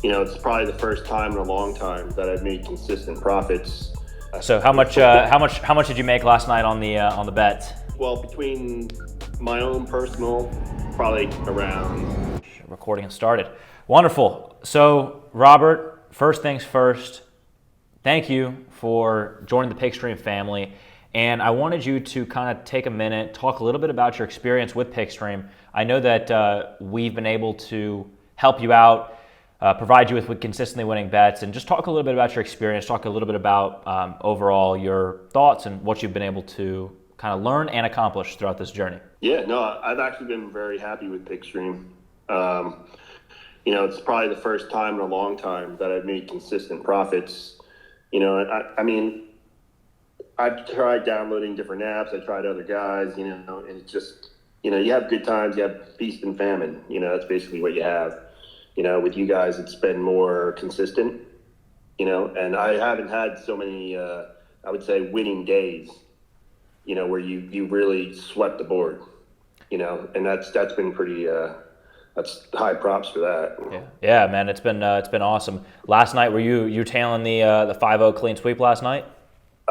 It's probably the first time in a long time that I've made consistent profits. So how much did you make last night on the bet? Well, between my own personal, probably around. Recording has started. Wonderful. So Robert, first things first, thank you for joining the Pickstream family. And I wanted you to kind of take a minute, talk a little bit about your experience with Pickstream. I know that we've been able to help you out, provide you with consistently winning bets, and just talk a little bit about your experience, talk a little bit about overall your thoughts and what you've been able to kind of learn and accomplish throughout this journey. Yeah, no, I've actually been very happy with Pickstream. It's probably the first time in a long time that I've made consistent profits. I've tried downloading different apps. I tried other guys, and it's just, you have good times, you have feast and famine. That's basically what you have. With you guys, it's been more consistent, and I haven't had so many, I would say, winning days, where you really swept the board, and that's been pretty, that's high props for that. Yeah, man, it's been awesome. Last night, were you tailing the 5-0 clean sweep last night?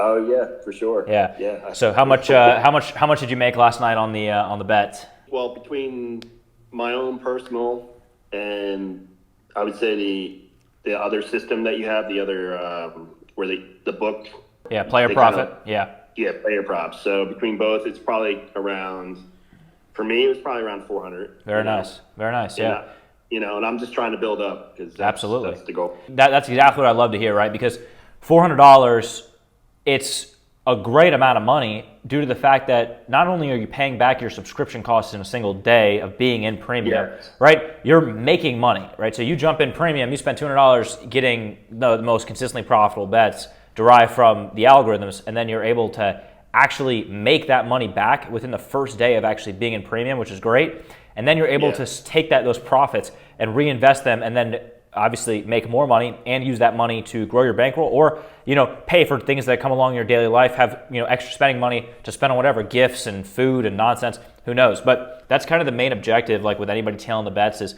Oh yeah, for sure. Yeah. So how much did you make last night on the bet? Well, between my own personal and I would say the other system that you have, the other where the book. Yeah, player profit. Yeah, player props. So between both, it's probably around. For me, it was probably around 400. Very nice. Yeah. And I'm just trying to build up because absolutely that's the goal. That's exactly what I love to hear, right? Because $400, it's a great amount of money due to the fact that not only are you paying back your subscription costs in a single day of being in premium, right? You're making money, right? So you jump in premium, you spend $200 getting the most consistently profitable bets derived from the algorithms, and then you're able to actually make that money back within the first day of actually being in premium, which is great. And then you're able to take those profits and reinvest them, and then obviously make more money and use that money to grow your bankroll, or pay for things that come along in your daily life, have extra spending money to spend on whatever, gifts and food and nonsense, who knows. But that's kind of the main objective, like with anybody tailing the bets, is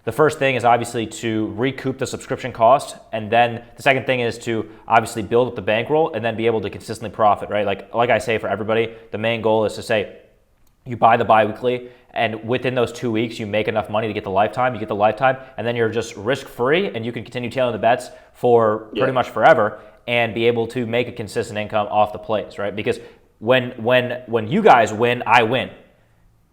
the first thing is obviously to recoup the subscription cost, and then the second thing is to obviously build up the bankroll and then be able to consistently profit, right? Like I say, for everybody, the main goal is to say you buy the biweekly, and within those 2 weeks, you make enough money to get the lifetime. You get the lifetime, and then you're just risk-free, and you can continue tailing the bets for pretty much forever and be able to make a consistent income off the plays, right? Because when you guys win, I win.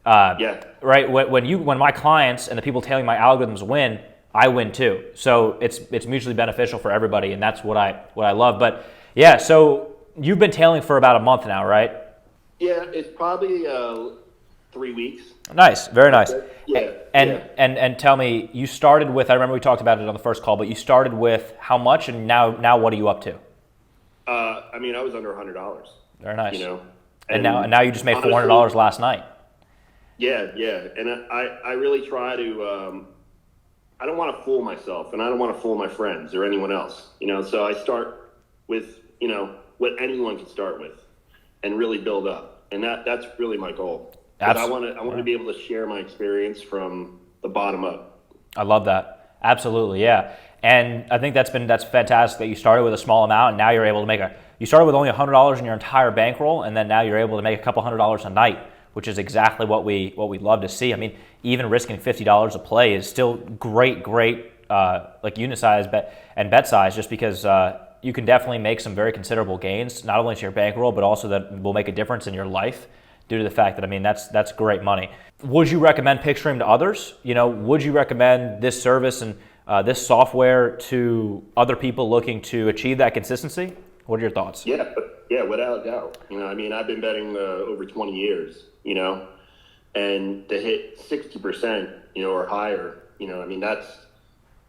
Right? When my clients and the people tailing my algorithms win, I win too. So it's mutually beneficial for everybody, and that's what I love. But yeah, so you've been tailing for about a month now, right? Yeah, it's probably 3 weeks. Nice, very nice. Yeah. And tell me, you started with, I remember we talked about it on the first call, but you started with how much, and now what are you up to? I was under $100. Very nice. And now you just made $400 last night. Yeah, and I really try to. I don't want to fool myself, and I don't want to fool my friends or anyone else. So I start with what anyone can start with, and really build up, and that's really my goal. I want to be able to share my experience from the bottom up. I love that. Absolutely, yeah. And I think that's fantastic that you started with a small amount, and now you're able to you started with only $100 in your entire bankroll, and then now you're able to make a couple $100 a night, which is exactly what we love to see. I mean, even risking $50 a play is still great like unit size bet size, just because you can definitely make some very considerable gains, not only to your bankroll, but also that will make a difference in your life due to the fact that, that's great money. Would you recommend Pickstream to others? Would you recommend this service and this software to other people looking to achieve that consistency? What are your thoughts? Yeah, without a doubt. I've been betting over 20 years, and to hit 60%, or higher,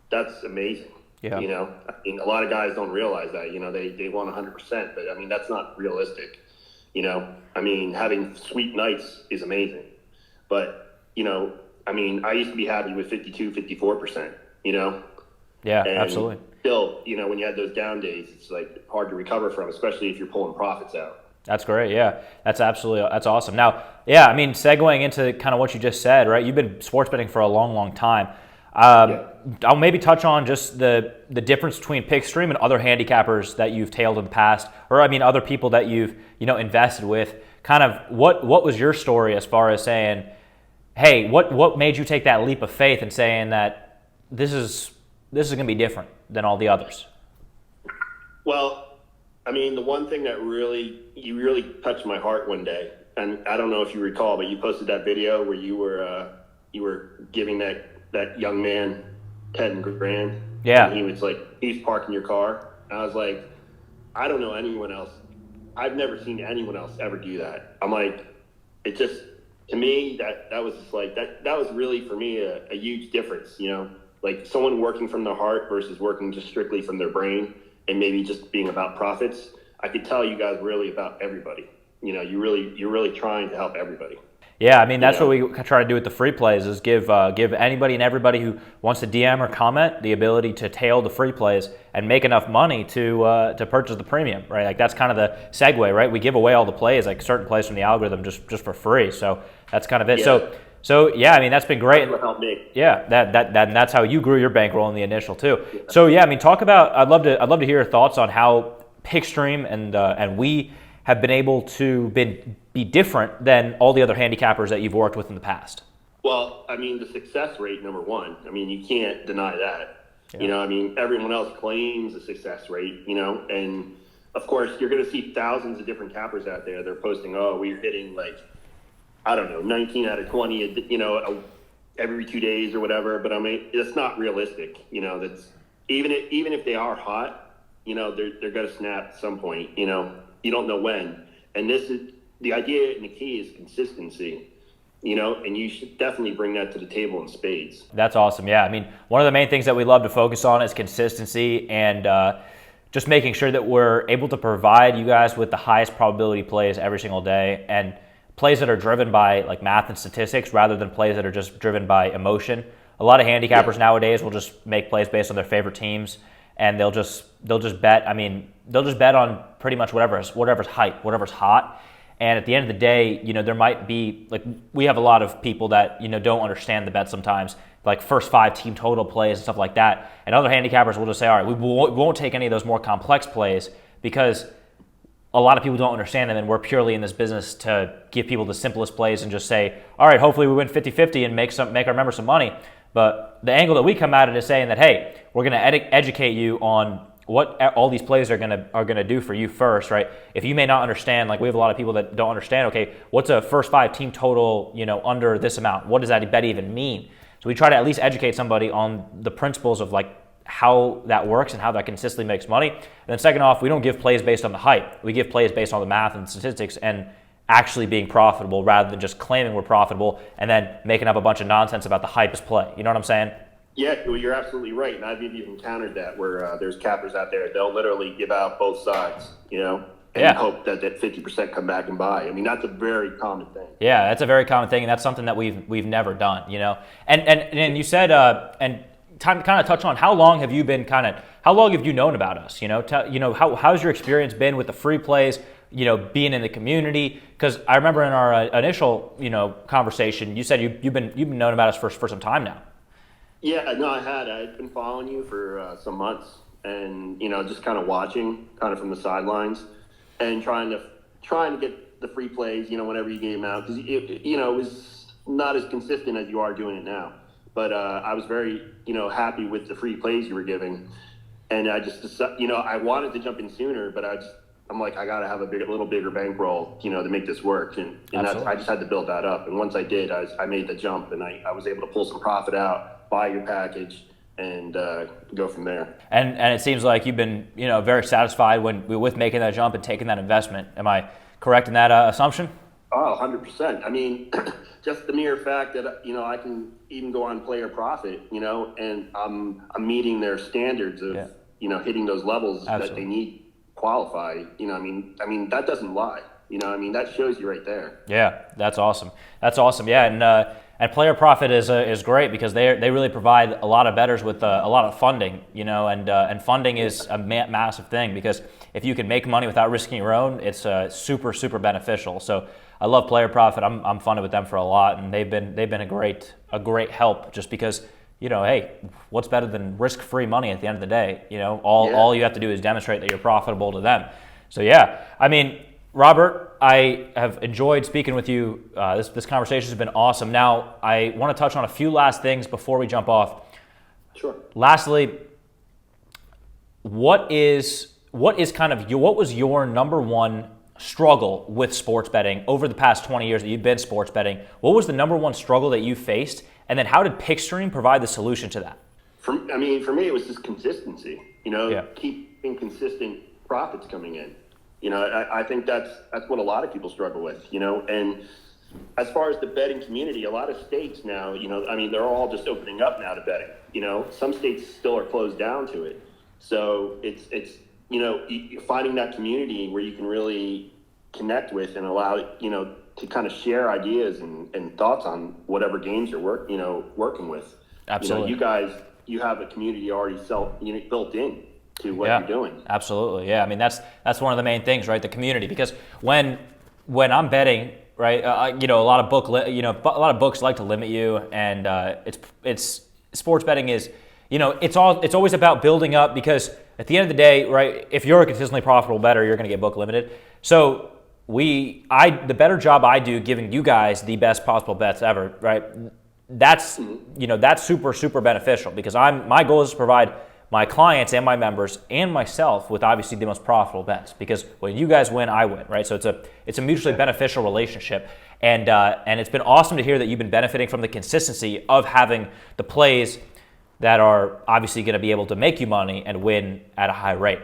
that's amazing. Yeah. A lot of guys don't realize that, they want 100%, but that's not realistic. Having sweet nights is amazing, but I used to be happy with 52, 54%, Yeah, and absolutely. Still, when you had those down days, it's like hard to recover from, especially if you're pulling profits out. That's great. Yeah, that's awesome. Now, yeah, segueing into kind of what you just said, right? You've been sports betting for a long, long time. I'll maybe touch on just the difference between Pickstream and other handicappers that you've tailed in the past, or I mean other people that you've invested with. Kind of what was your story as far as saying, hey, what made you take that leap of faith and saying that this is going to be different than all the others? Well, I mean, the one thing that really touched my heart one day, and I don't know if you recall, but you posted that video where you were giving that young man 10 grand. Yeah. And he was like, he's parking your car. And I was like, I don't know anyone else. I've never seen anyone else ever do that. I'm like, it just, to me, that was just like, that was really for me a huge difference, like someone working from their heart versus working just strictly from their brain and maybe just being about profits. I could tell you guys really about everybody. You're really trying to help everybody. Yeah, I mean, that's what we try to do with the free plays is give anybody and everybody who wants to DM or comment the ability to tail the free plays and make enough money to purchase the premium, right? Like that's kind of the segue, right? We give away all the plays, like certain plays from the algorithm just for free. So that's kind of it. Yeah. So yeah, I mean, that's been great. That's what helped me. Yeah, that's how you grew your bankroll in the initial too. Yeah. So yeah, I mean, talk about. I'd love to hear your thoughts on how Pickstream and we have been able to be different than all the other handicappers that you've worked with in the past. Well, I mean, the success rate, number one. I mean, you can't deny that. Yeah. I mean, everyone else claims a success rate. And of course, you're going to see thousands of different cappers out there. They're posting, oh, we're hitting like, I don't know, 19 out of 20, every 2 days or whatever. But I mean, it's not realistic. That's even if they are hot, they're going to snap at some point. You don't know when. And this is the idea, and the key is consistency. And you should definitely bring that to the table in spades. That's awesome. Yeah, I mean, one of the main things that we love to focus on is consistency and just making sure that we're able to provide you guys with the highest probability plays every single day, and plays that are driven by like math and statistics rather than plays that are just driven by emotion. A lot of handicappers nowadays will just make plays based on their favorite teams, and they'll just bet. I mean, they'll just bet on pretty much whatever's hype, whatever's hot. And at the end of the day, there might be, like, we have a lot of people that, don't understand the bet sometimes, like first 5 team total plays and stuff like that. And other handicappers will just say, all right, we won't take any of those more complex plays because a lot of people don't understand them, and we're purely in this business to give people the simplest plays and just say, all right, hopefully we win 50-50 and make our members some money. But the angle that we come at it is saying that, hey, we're going to educate you on what all these plays are gonna do for you first, right? If you may not understand, like we have a lot of people that don't understand, okay, what's a first 5 team total, under this amount? What does that bet even mean? So we try to at least educate somebody on the principles of like how that works and how that consistently makes money. And then second off, we don't give plays based on the hype. We give plays based on the math and statistics and actually being profitable rather than just claiming we're profitable and then making up a bunch of nonsense about the hypest play. You know what I'm saying? Yeah, well, you're absolutely right. And I've even encountered that where there's cappers out there, they'll literally give out both sides, and hope that 50% come back and buy. I mean, that's a very common thing. Yeah, that's a very common thing, and that's something that we've never done, And you said, and time to kind of touch on how long have you known about us? How's your experience been with the free plays? Being in the community, because I remember in our initial, conversation, you said you've been knowing about us for some time now. Yeah, no, I'd been following you for some months, and just kind of watching, kind of from the sidelines, and trying to get the free plays, whenever you gave them out, because it was not as consistent as you are doing it now. But I was very happy with the free plays you were giving, and I just decided, I wanted to jump in sooner, but I'm like, I got to have a little bigger bankroll, to make this work. And I just had to build that up. And once I did, I made the jump, and I was able to pull some profit out, buy your package, and go from there. And it seems like you've been, very satisfied with making that jump and taking that investment. Am I correct in that assumption? Oh, 100%. I mean, just the mere fact that, I can even go on player profit, and I'm meeting their standards of, hitting those levels that they need qualify. I mean, that doesn't lie. That shows you right there. Yeah, that's awesome. Yeah, and player profit is great because they really provide a lot of bettors with a lot of funding, and funding is a massive thing because if you can make money without risking your own, it's super, super beneficial. So I love player profit. I'm funded with them for a lot, and they've been a great help just because hey, what's better than risk-free money at the end of the day? All you have to do is demonstrate that you're profitable to them. So yeah, I mean, Robert, I have enjoyed speaking with you. This conversation has been awesome. Now, I want to touch on a few last things before we jump off. Sure. Lastly, what was your number one struggle with sports betting over the past 20 years that you've been sports betting? What was the number one struggle that you faced? And then how did Pickstream provide the solution to that? For me, it was just consistency, keeping consistent profits coming in. I think that's what a lot of people struggle with, and as far as the betting community, a lot of states now, they're all just opening up now to betting. Some states still are closed down to it. So it's finding that community where you can really connect with and allow, to kind of share ideas and thoughts on whatever games you're working with. Absolutely. You have a community already built in to what you're doing. Absolutely. Yeah. I mean, that's one of the main things, right? The community, because when I'm betting, right, a lot of books like to limit you, and it's sports betting is, it's always about building up, because at the end of the day, right, if you're a consistently profitable bettor, you're going to get book limited. So the better job I do giving you guys the best possible bets ever, right? That's super, super beneficial, because my goal is to provide my clients and my members and myself with obviously the most profitable bets, because when you guys win, I win, right? So it's a mutually beneficial relationship, and it's been awesome to hear that you've been benefiting from the consistency of having the plays that are obviously going to be able to make you money and win at a high rate.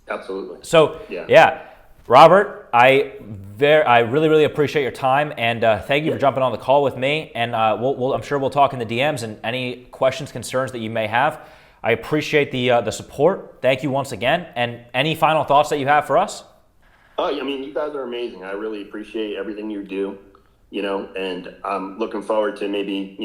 Absolutely. So yeah, Robert, I really, really appreciate your time, and thank you for jumping on the call with me. And I'm sure we'll talk in the DMs, and any questions, concerns that you may have. I appreciate the support. Thank you once again. And any final thoughts that you have for us? Oh, you guys are amazing. I really appreciate everything you do, and I'm looking forward to maybe,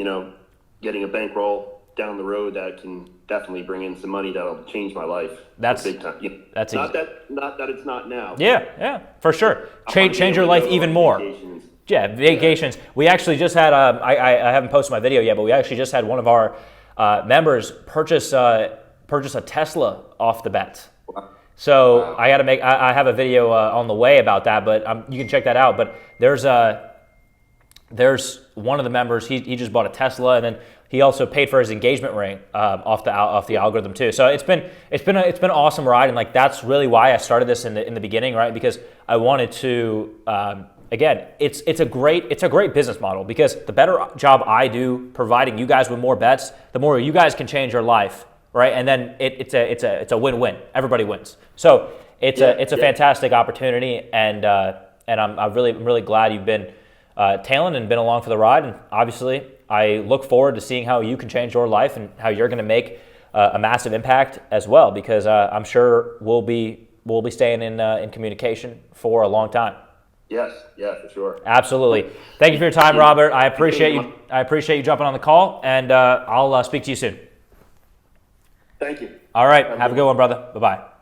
getting a bankroll down the road that can definitely bring in some money that'll change my life. That's big time. That's not that it's not now. Yeah, for sure. Change your life even more. Vacations. Yeah, vacations. We actually just had I haven't posted my video yet, but we actually just had one of our members purchase a Tesla off the bet. Wow. So Wow. I have a video on the way about that, but you can check that out. But there's one of the members, he just bought a Tesla, and then he also paid for his engagement ring off the algorithm too. So it's been an awesome ride, and that's really why I started this in the beginning, right? Because I wanted to again, it's a great business model, because the better job I do providing you guys with more bets, the more you guys can change your life, right? And then it's a win-win. Everybody wins. So it's a fantastic opportunity, and I'm really glad you've been tailing and been along for the ride. And obviously, I look forward to seeing how you can change your life and how you're going to make a massive impact as well, because I'm sure we'll be staying in communication for a long time. Yes, yeah, for sure. Absolutely. Thank you for your time, Robert. I appreciate you. I appreciate you jumping on the call, and I'll speak to you soon. Thank you. All right. Have a good one, brother. Bye-bye.